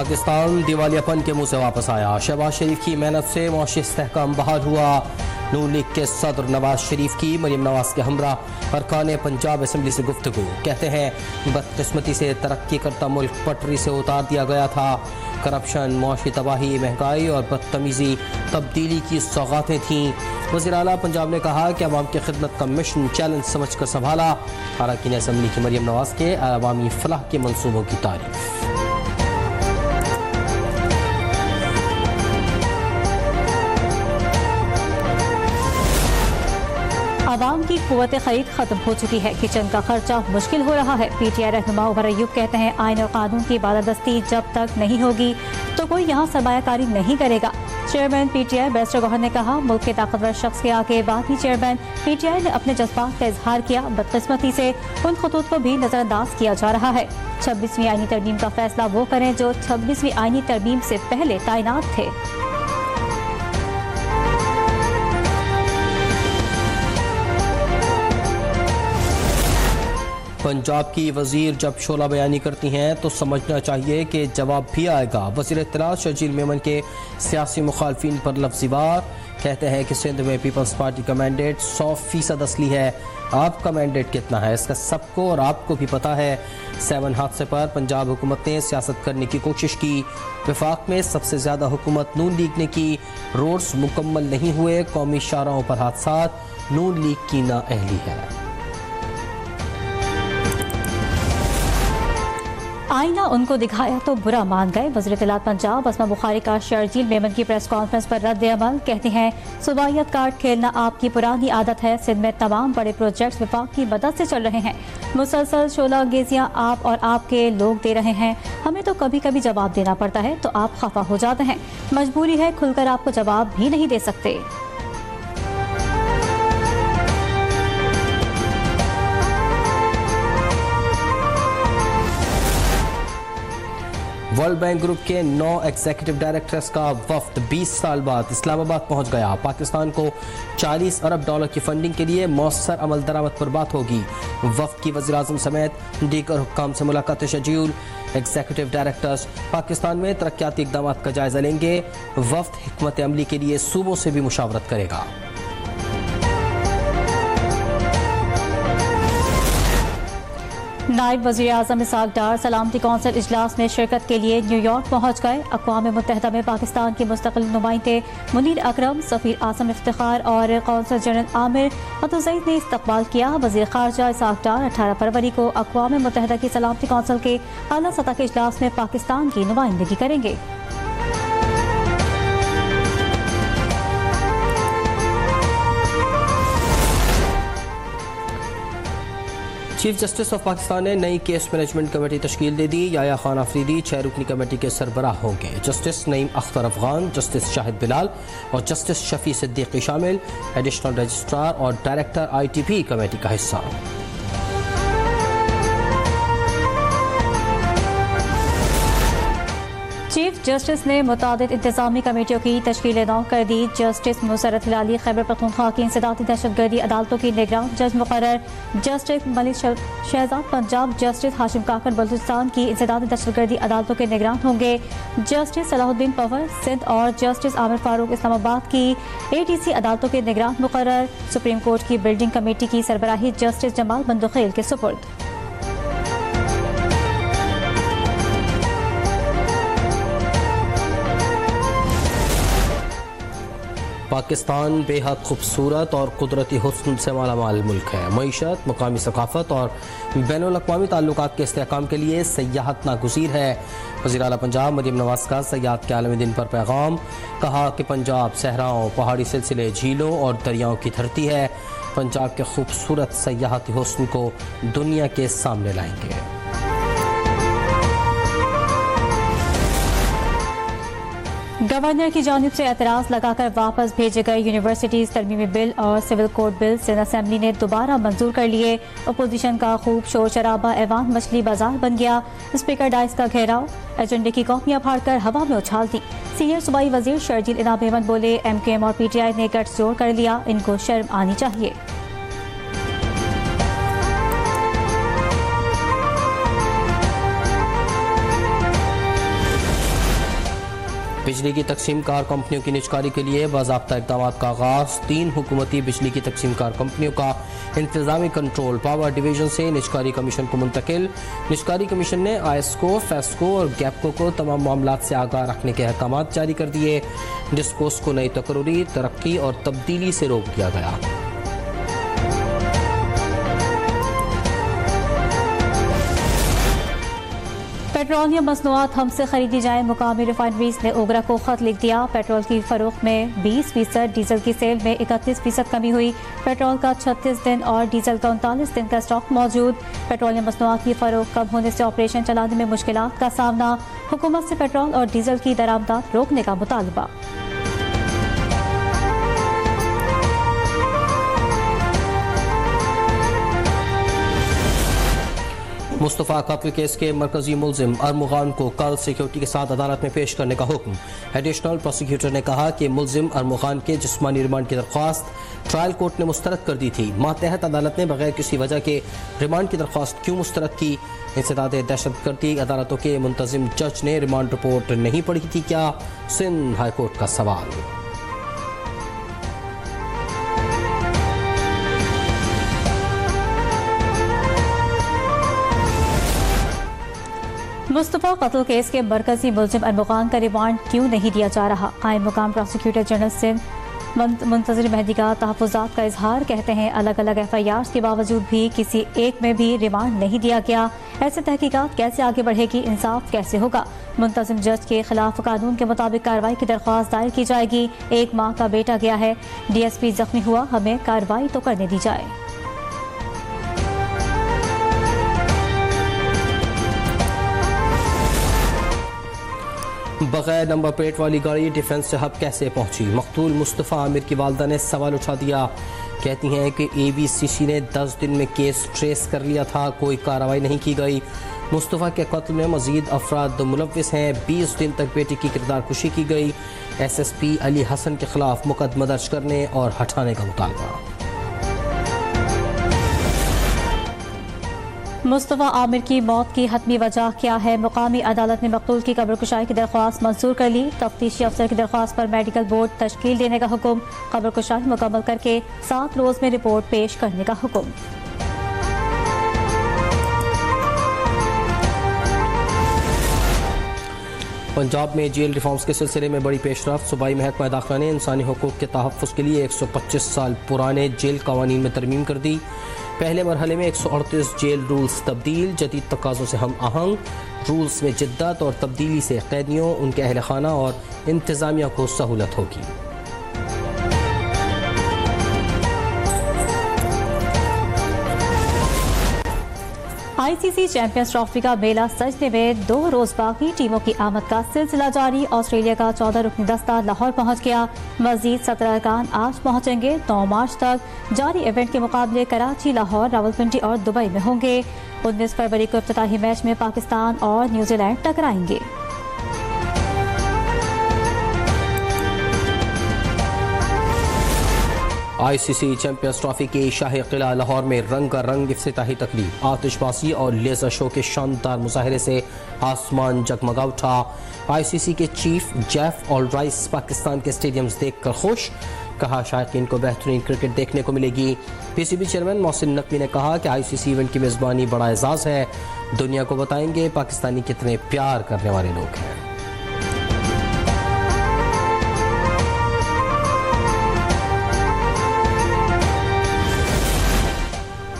पाकिस्तान दिवालियापन के मुंह से वापस आया। शहबाज शरीफ की मेहनत से मुआशी इस्तेहकाम बहाल हुआ। नून लीग के सदर नवाज शरीफ की मरीम नवाज के हमरा अरकान पंजाब असम्बली से गुफ्तगू। कहते हैं बदकिस्मती से तरक्की करता मुल्क पटरी से उतार दिया गया था। करप्शन, मुआशी तबाही, महंगाई और बदतमीजी तब्दीली की सौगातें थीं। वज़ीर आला पंजाब ने कहा कि अवाम की खिदमत का मिशन चैलेंज समझ कर संभाला। अरकान असम्बली की मरीम नवाज के अवामी फलाह के मनसूबों की तारीफ। आवाम की कुव्वत खरीद खत्म हो चुकी है। किचन का खर्चा मुश्किल हो रहा है। पीटीआई रहनुमा उमर अयूब कहते हैं आइन और कानून की बालादस्ती जब तक नहीं होगी तो कोई यहाँ सरमायाकारी नहीं करेगा। चेयरमैन पीटीआई बैरिस्टर गौहर ने कहा मुल्क के ताकतवर शख्स के आगे बागी चेयरमैन पीटीआई ने अपने जज्बात का इजहार किया। बदकिस्मती से उन खतूत को भी नजरअंदाज किया जा रहा है। 26वीं आईनी तरमीम का फैसला वो करें जो 26वीं आईनी तरमीम से पहले तैनात थे। पंजाब की वजीर जब शोला बयानी करती हैं तो समझना चाहिए कि जवाब भी आएगा। वजीर इत्तलात शर्जील मेमन के सियासी मुखालफिन पर लफ्ज़ी वार। कहते हैं कि सिंध में पीपल्स पार्टी का मैंडेट 100% असली है। आपका मैंडेट कितना है इसका सबको और आपको भी पता है। 7 हादसे पर पंजाब हुकूमत ने सियासत करने की कोशिश की। वफाक में सबसे ज़्यादा हुकूमत नून लीग ने की। रोड्स मुकम्मल नहीं हुए। कौमी शाहराहों पर हादसात नून लीग की नाअहली है। आईना उनको दिखाया तो बुरा मान गए। वज़ीर इत्तलात पंजाब अस्मा बुखारी का शर्जील मेमन की प्रेस कॉन्फ्रेंस पर रद्द अमल। कहते हैं सूबाइयत कार्ड खेलना आपकी पुरानी आदत है। सिंध में तमाम बड़े प्रोजेक्ट्स विफाक की मदद से चल रहे हैं। मुसलसल शोला अंगेजियाँ आप और आपके लोग दे रहे हैं। हमें तो कभी कभी जवाब देना पड़ता है तो आप खफा हो जाते हैं। मजबूरी है, खुलकर आपको जवाब भी नहीं दे सकते। वर्ल्ड बैंक ग्रुप के 9 एग्जीक्यूटिव डायरेक्टर्स का वफ्द 20 साल बाद इस्लामाबाद पहुंच गया। पाकिस्तान को $40 अरब की फंडिंग के लिए मौसर अमल दरामद पर बात होगी। वफ्द की वज़ीर आज़म समेत दीगर हुक्काम से मुलाकात शेड्यूल। एग्जीक्यूटिव डायरेक्टर्स पाकिस्तान में तरक्याती इक़दाम का जायजा लेंगे। वफ्द हिकमत अमली के लिए सूबों से भी मुशावरत करेगा। नायब वज़ीर आज़म इसहाक़ डार सलामती कौंसिल इजलास में शिरकत के लिए न्यूयॉर्क पहुँच गए। अक़वाम मुत्तहिदा में पाकिस्तान के मुस्तक़िल नुमाइंदे मुनीर अकरम, सफ़ीर आसम इफ्तिखार और कौंसल जनरल आमिर अतुज़ैद ने इस्तक़बाल किया। वज़ीर ख़ारजा इसहाक़ डार 18 फरवरी को अक़वाम मुत्तहिदा की सलामती कौंसिल के आला सतह के इजलास में पाकिस्तान की नुमाइंदगी करेंगे। चीफ जस्टिस ऑफ पाकिस्तान ने नई केस मैनेजमेंट कमेटी तश्कील दे दी। याया खान आफरीदी 6 रुकनी कमेटी के सरबराह होंगे। जस्टिस नईम अख्तर अफगान, जस्टिस शाहिद बिलाल और जस्टिस शफी सिद्दीकी शामिल। एडिशनल रजिस्ट्रार और डायरेक्टर ITP कमेटी का हिस्सा। चीफ जस्टिस ने मुतादिद इंतजामी कमेटियों की तश्कील नौ कर दी। जस्टिस मुसरत हिलाली खैबर पख्तूनख्वा की इंसदादी दहशतगर्दी अदालतों की निगरान जज मुकर्रर। जस्टिस मलिक शहजाद पंजाब, जस्टिस हाशिम काकर बलूचिस्तान की इंसदादी दहशतगर्दी अदालतों के निगरान होंगे। जस्टिस सलाहुद्दीन पवर सिंध और जस्टिस आमिर फारूक इस्लामाबाद की ATC अदालतों के निगरान मुकर्रर। सुप्रीम कोर्ट की बिल्डिंग कमेटी की सरबराही जस्टिस जमाल बंदुखेल के सुपुर्द। पाकिस्तान बेहद खूबसूरत और कुदरती हुस्न से मालामाल मुल्क है। मईशत, मकामी सकाफत और बैनुल अक़वामी ताल्लुकात के इस्तेहकाम के लिए सयाहत नागुज़ीर है। वज़ीर आला पंजाब मरीम नवाज़ का सयाहत के आलमी दिन पर पैगाम। कहा कि पंजाब सहराओं, पहाड़ी सिलसिले, झीलों और दरियाओं की धरती है। पंजाब के खूबसूरत सयाहती हुस्न को दुनिया के सामने लाएंगे। गवर्नर की जानिब से एतराज़ लगाकर वापस भेजे गए यूनिवर्सिटीज़ तरमीमी बिल और civil code bill Sindh assembly ने दोबारा मंजूर कर लिए। अपोजिशन का खूब शोर शराबा, ऐवान मछली बाजार बन गया। स्पीकर डाइस का घेराव, एजेंडे की कॉपियां फाड़कर हवा में उछाल दी। सीनियर सूबाई वजीर शर्जील इनाम मेमन बोले MKM और PTI ने गठजोड़ कर लिया, इनको शर्म आनी चाहिए। बिजली की तकसीम कार कंपनियों की निजकारी के लिए बाज़ाब्ता इक़दाम का आगाज़। 3 हुकूमती बिजली की तकसीम कार कंपनियों का इंतजामी कंट्रोल पावर डिवीजन से निजकारी कमीशन को मुंतकिल। निजकारी कमीशन ने आईएसको, फेस्को और गैपको को तमाम मामलात से आगाह रखने के अहकाम जारी कर दिए। डिस्कोस को नई तकर्री, तरक्की और तब्दीली से रोक दिया गया। पेट्रोलियम मसनूआत हमसे खरीदी जाए, मुकामी रिफाइनरीज ने ओगरा को खत लिख दिया। पेट्रोल की फरोख्त में 20%, डीजल की सेल में 31% कमी हुई। पेट्रोल का 36 दिन और डीजल का 39 दिन का स्टॉक मौजूद। पेट्रोलियम मसनूआत की फरोख्त कम होने से ऑपरेशन चलाने में मुश्किलात का सामना। हुकूमत से पेट्रोल और डीजल की दरामदात रोकने का मुतालबा। मुस्तफ़ा कत्ल केस के मरकजी मुलजिम अरमुगान को कल सिक्योरिटी के साथ अदालत में पेश करने का हुक्म। एडिशनल प्रोसिक्यूटर ने कहा कि मुलजिम अरमुगान के जिस्मानी रिमांड की दरख्वास्त ट्रायल कोर्ट ने मुस्तरद कर दी थी। मातहत अदालत ने बगैर किसी वजह के रिमांड की दरख्वास्त क्यों मुस्तरद की? इंसदाद दहशतगर्दी अदालतों के मुंतजिम जज ने रिमांड रिपोर्ट नहीं पढ़ी थी क्या? सिंध हाई कोर्ट का सवाल। मुस्तफ़ा कत्ल केस के मरकजी मुलजिम अरमुगान का रिमांड क्यों नहीं दिया जा रहा? कायम मुकाम प्रोसिक्यूटर जनरल सिंध मुंतज़िर मेहदी का तहफ़्फ़ुज़ात का इजहार। कहते हैं अलग अलग FIRs के बावजूद भी किसी एक में भी रिमांड नहीं दिया गया। ऐसे तहकीकात कैसे आगे बढ़ेगी? इंसाफ कैसे होगा? मुंतज़िम जज के खिलाफ कानून के मुताबिक कार्रवाई की दरख्वास्त दायर की जाएगी। 1 माह का बेटा गया है, DSP जख्मी हुआ, हमें कार्रवाई तो करने दी जाए। बगैर नंबर प्लेट वाली गाड़ी डिफेंस से हब कैसे पहुंची? मकतूल मुस्तफ़ा आमिर की वालदा ने सवाल उठा दिया। कहती हैं कि ABCC ने 10 दिन में केस ट्रेस कर लिया था, कोई कार्रवाई नहीं की गई। मुस्तफ़ा के कत्ल में मजीद अफराद मुलव्विस हैं। 20 दिन तक बेटी की किरदार कुशी की गई। SSP अली हसन के खिलाफ मुकदमा दर्ज करने और हटाने का मुतालबा। मुस्तफ़ा आमिर की मौत की हतमी वजह क्या है? मुकामी अदालत ने मकतूल की कब्र कुशाई की दरख्वास्त मंजूर कर ली। तफ्तीशी अफसर की दरख्वास्त पर मेडिकल बोर्ड तश्कील देने का हुक्म। कब्र कुशाई मुकम्मल करके 7 रोज में रिपोर्ट पेश करने का हुक्म। पंजाब में जेल रिफॉर्म्स के सिलसिले में बड़ी पेशरफ्त। सूबाई महकमा दाखिला ने इंसानी हुकूक के तहफ़्फ़ुज़ के लिए 125 साल पुराने जेल कवानीन में तरमीम कर दी। पहले मरहले में 138 जेल रूल्स तब्दील। जदीद तकाज़ों से हम आहंग रूल्स में जिद्दत और तब्दीली से कैदियों, उनके अहल खाना और इंतज़ामिया को सहूलत होगी। ICC चैंपियंस ट्रॉफी का मेला सजने में 2 रोज बाकी। टीमों की आमद का सिलसिला जारी। ऑस्ट्रेलिया का 14 रुकनी दस्ता लाहौर पहुंच गया। मजीद 17 अरकान आज पहुंचेंगे। 9 मार्च तक जारी इवेंट के मुकाबले कराची, लाहौर, रावलपिंडी और दुबई में होंगे। 19 फरवरी को इफ्तिताही मैच में पाकिस्तान और न्यूजीलैंड टकराएंगे। ICC चैंपियंस ट्रॉफी के शाही किला लाहौर में रंगारंग इफ्तिताही तकरीब, आतिशबाजी और लेजर शो के शानदार मुजाहरे से आसमान जगमगा उठा। ICC के चीफ जेफ ऑलराइस पाकिस्तान के स्टेडियम्स देखकर खुश। कहा शायकीन को बेहतरीन क्रिकेट देखने को मिलेगी। PCB चेयरमैन मोहसिन नकवी ने कहा कि ICC इवेंट की मेज़बानी बड़ा एजाज़ है। दुनिया को बताएंगे पाकिस्तानी कितने प्यार करने वाले लोग हैं।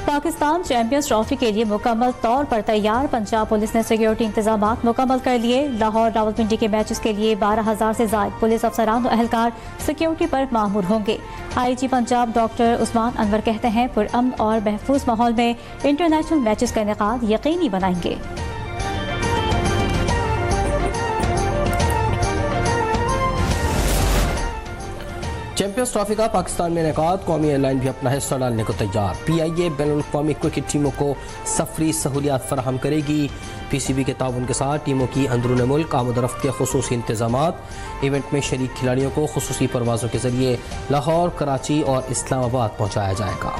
पाकिस्तान चैंपियंस ट्रॉफी के लिए मुकम्मल तौर पर तैयार। पंजाब पुलिस ने सिक्योरिटी इंतजामात मुकम्मल कर लिए। लाहौर रावलपिंडी के मैचेस के लिए 12,000 से ज़ायद पुलिस अफसरान और अहलकार सिक्योरिटी पर मामूर होंगे। IG पंजाब डॉक्टर उस्मान अनवर कहते हैं पुरअमन और महफूज माहौल में इंटरनेशनल मैचेस का इनेकाद यकीनी बनाएंगे। चैंपियंस ट्रॉफी का पाकिस्तान में इनेकाद, कौमी एयरलाइन भी अपना हिस्सा डालने को तैयार। PIA बैनुल-अक़वामी क्रिकेट टीमों को सफरी सहूलियात फराहम करेगी। PCB के ताउन के साथ टीमों की अंदरून मुल्क आमद रफ्त के खुसूसी इंतजामात। इवेंट में शरीक खिलाड़ियों को खुसूसी परवाज़ों के जरिए लाहौर, कराची और इस्लामाबाद पहुँचाया जाएगा।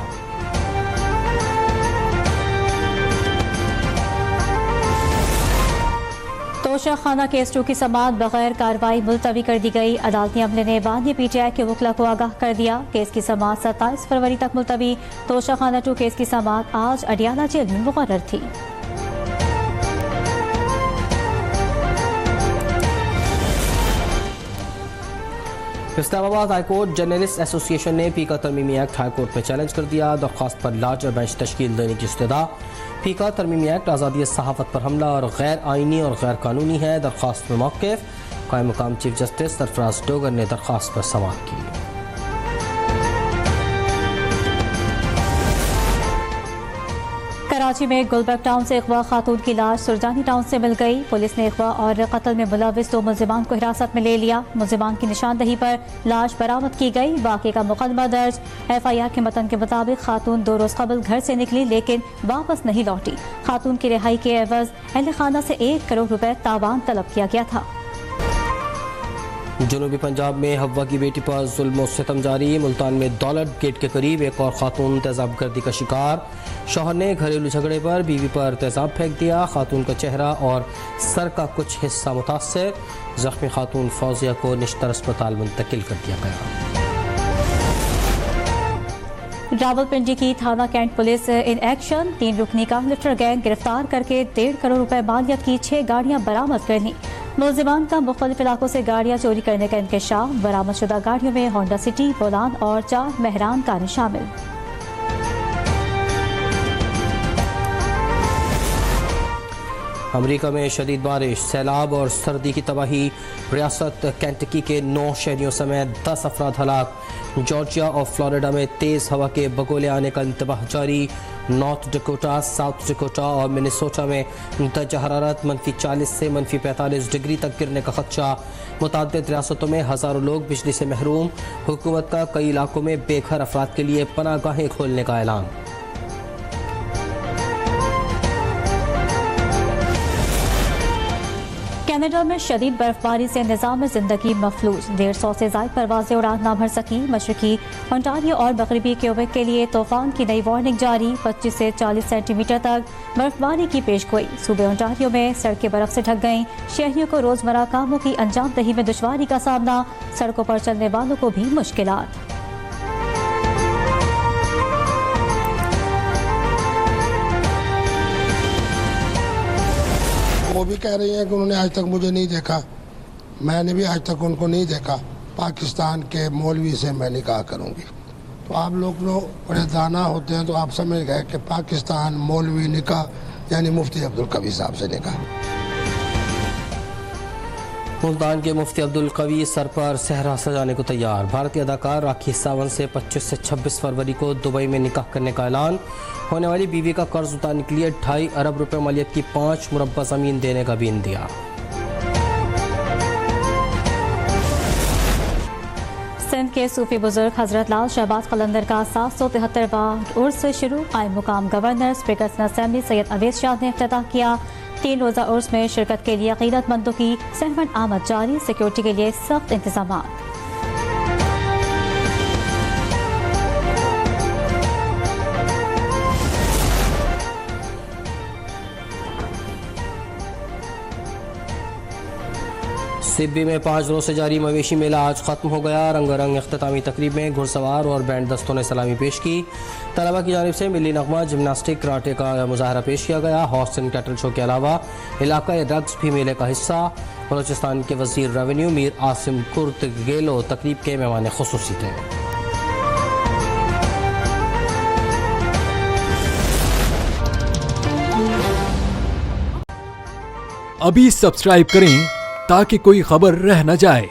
तोशाखाना केस 2 की समाअत बगैर कार्रवाई मुलतवी कर दी गई। अदालती अमले ने बाद में PTI के वकला को आगाह कर दिया। केस की समाअत 27 फरवरी तक मुलतवी। तोशाखाना 2 केस की समाअत आज अडियाला जेल में मुकर्रर थी। इस्लामाबाद हाईकोर्ट जर्नलिस्ट एसोसिएशन ने पीका तरमीमी एक्ट हाईकोर्ट में चैलेंज कर दिया। दरख्वास्त पर लार्जर बेंच तश्कील देने की इस्तदा। पीका तरमीमी एक्ट आज़ादी सहाफ़त पर हमला और गैर आइनी और गैर कानूनी है। दरख्वास्त में मौक़िफ़ कायम मुकाम चीफ जस्टिस सरफराज डोगर ने दरख्वास्त पर समाअत की। कराची में गुलबर्ग टाउन से अगवा खातून की लाश सुरजानी टाउन से मिल गई। पुलिस ने अगवा और कत्ल में मुलविस 2 मुलजिमान को हिरासत में ले लिया। मुलजिमान की निशानदही पर लाश बरामद की गई। वाक़े का मुकदमा दर्ज। FIR के मतन के मुताबिक खातून 2 रोज़ कबल घर से निकली लेकिन वापस नहीं लौटी। खातून की रिहाई के एवज अहले खाना से 1 करोड़ रुपए तावान तलब किया गया था। जनूबी पंजाब में हवा की बेटी पर जुल्म और सितम जारी। मुल्तान में दौलत गेट के करीब एक और खातून तेजाब गर्दी का शिकार। शौहर ने घरेलू झगड़े पर बीवी पर तेजाब फेंक दिया। खातून का चेहरा और सर का कुछ हिस्सा मुतासर। जख्मी खातून फौजिया को निश्तर अस्पताल मुंतकिल कर दिया गया। रावलपिंडी की थाना कैंट पुलिस इन एक्शन। 3 रुकनी का लिफ्टर गैंग गिरफ्तार करके 1.5 करोड़ रुपए मालियत की 6 गाड़ियां बरामद कर ली। मुलजिमान का मुख्तलिफ इलाकों से गाड़ियां चोरी करने का इंकशाफ। बरामद शुदा गाड़ियों में होंडा सिटी, बोलान और 4 मेहरान कारें शामिल। अमरीका में शदीद बारिश, सैलाब और सर्दी की तबाही। रियासत केंटकी के 9 शहरियों समेत 10 अफराद हलाक। जॉर्जिया और फ्लोरिडा में तेज़ हवा के बगोले आने का इंतबाह जारी। नॉर्थ डकोटा, साउथ डकोटा और मिनेसोटा में दर्जा हरारत -40 से -45 डिग्री तक गिरने का खदशा। मुताद्दिद रियासतों में हज़ारों लोग बिजली से महरूम। हुकूमत का कई इलाकों में बेघर अफराद के लिए पनाहगाहें खोलने का ऐलान। कनाडा में शदीद बर्फबारी से निज़ाम ज़िंदगी मफलूज। 150 से ज़ायद परवाज़ें उड़ान ना भर सकी। मशरकी ओंटारियो और मगरबी क्यूबेक के लिए तूफान की नई वार्निंग जारी। 25 से 40 सेंटीमीटर तक बर्फबारी की पेशगोई। सूबे ओंटारियो में सड़कें बर्फ से ढक गईं। शहरियों को रोज़मर्रा कामों की अंजाम दही में दुश्वारी का सामना। सड़कों पर चलने वालों को भी मुश्किलात। वो भी कह रही हैं कि उन्होंने आज तक मुझे नहीं देखा, मैंने भी आज तक उनको नहीं देखा। पाकिस्तान के मौलवी से मैं निकाह करूंगी। तो आप लोग बड़े दाना होते हैं तो आप समझ गए कि पाकिस्तान मौलवी निकाह यानी मुफ्ती अब्दुल कवी साहब से निकाह। मुल्तान के मुफ्ती अब्दुल कवी सर पर सहरा सजाने को तैयार। भारतीय अदाकार राखी सावंत से 25 से 26 फरवरी को दुबई में निकाह करने का ऐलान। होने वाली बीवी का कर्ज उतारने के लिए 2.5 अरब रुपए मालियत की 5 मुरब्बा ज़मीन देने का भी इंदिया। सिंध के सूफी बुजुर्ग हजरत लाल शहबाज कलंदर का 773वां उर्स शुरू। कायम मुकाम governor speaker assembly Syed Awais Shah ने इफ्तिताह किया। 3 रोज़ा उर्स में शिरकत के लिए अक़ीदतमंदों की सहमत आमद जारी। सिक्योरिटी के लिए सख्त इंतजाम। सिब्बी में 5 रोज़ से जारी मवेशी मेला आज ख़त्म हो गया। रंगारंग इख्तितामी तकरीब में घुड़सवार और बैंड दस्तों ने सलामी पेश की। तलबा की जानिब से मिली नगमा, जिमनास्टिक, कराटे का मुजाहरा पेश किया गया। हॉर्स एंड कैटल शो के अलावा इलाकाई रक्स भी मेले का हिस्सा। बलोचिस्तान के वज़ीर रेवेन्यू मीर आसिम कुर्त गेलो तकरीब के मेहमान खुसूसी थे। अभी सब्सक्राइब करें ताकि कोई खबर रह न जाए।